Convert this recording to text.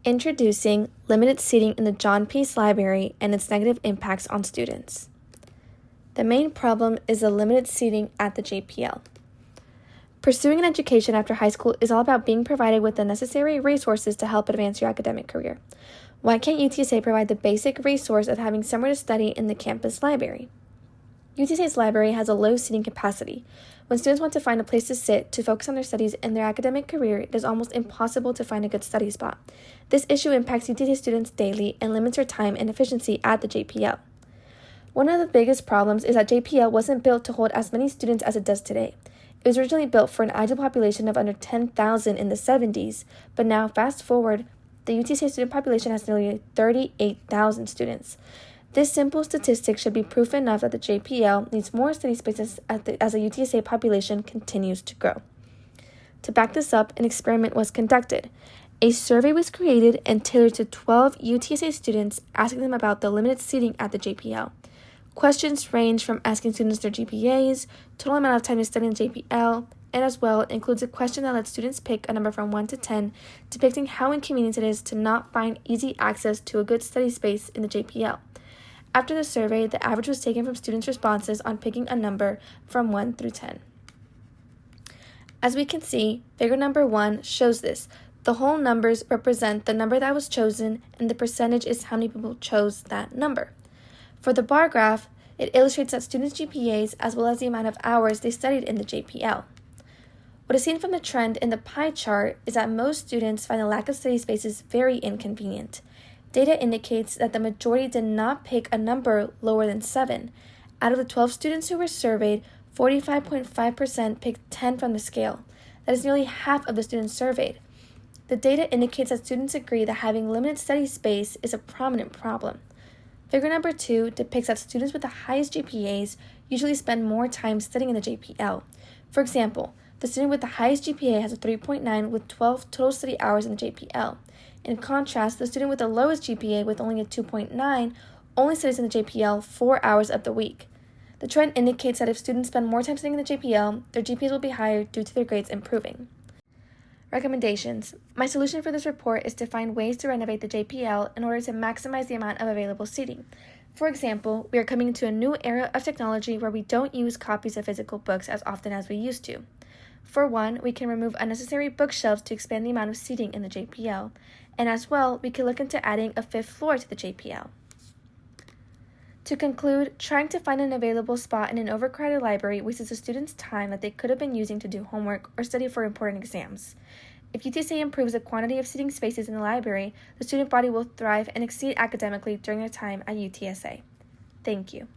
Introducing limited seating in the John Peace Library and its negative impacts on students. The main problem is the limited seating at the JPL. Pursuing an education after high school is all about being provided with the necessary resources to help advance your academic career. Why can't UTSA provide the basic resource of having somewhere to study in the campus library? UTSA's library has a low seating capacity. When students want to find a place to sit to focus on their studies and their academic career, it is almost impossible to find a good study spot. This issue impacts UTSA students daily and limits their time and efficiency at the JPL. One of the biggest problems is that JPL wasn't built to hold as many students as it does today. It was originally built for an ideal population of under 10,000 in the 70s, but now, fast forward, the UTSA student population has nearly 38,000 students. This simple statistic should be proof enough that the JPL needs more study spaces as the UTSA population continues to grow. To back this up, an experiment was conducted. A survey was created and tailored to 12 UTSA students, asking them about the limited seating at the JPL. Questions range from asking students their GPAs, total amount of time to study in JPL, and as well includes a question that lets students pick a number from 1 to 10, depicting how inconvenient it is to not find easy access to a good study space in the JPL. After the survey, the average was taken from students' responses on picking a number from 1 through 10. As we can see, figure number 1 shows this. The whole numbers represent the number that was chosen, and the percentage is how many people chose that number. For the bar graph, it illustrates that students' GPAs as well as the amount of hours they studied in the JPL. What is seen from the trend in the pie chart is that most students find the lack of study spaces very inconvenient. Data indicates that the majority did not pick a number lower than 7. Out of the 12 students who were surveyed, 45.5% picked 10 from the scale. That is nearly half of the students surveyed. The data indicates that students agree that having limited study space is a prominent problem. Figure number 2 depicts that students with the highest GPAs usually spend more time studying in the JPL. For example, the student with the highest GPA has a 3.9 with 12 total study hours in the JPL. In contrast, the student with the lowest GPA with only a 2.9 only studies in the JPL 4 hours of the week. The trend indicates that if students spend more time studying in the JPL, their GPAs will be higher due to their grades improving. Recommendations. My solution for this report is to find ways to renovate the JPL in order to maximize the amount of available seating. For example, we are coming into a new era of technology where we don't use copies of physical books as often as we used to. For one, we can remove unnecessary bookshelves to expand the amount of seating in the JPL. And as well, we can look into adding a 5th floor to the JPL. To conclude, trying to find an available spot in an overcrowded library wastes a student's time that they could have been using to do homework or study for important exams. If UTSA improves the quantity of seating spaces in the library, the student body will thrive and exceed academically during their time at UTSA. Thank you.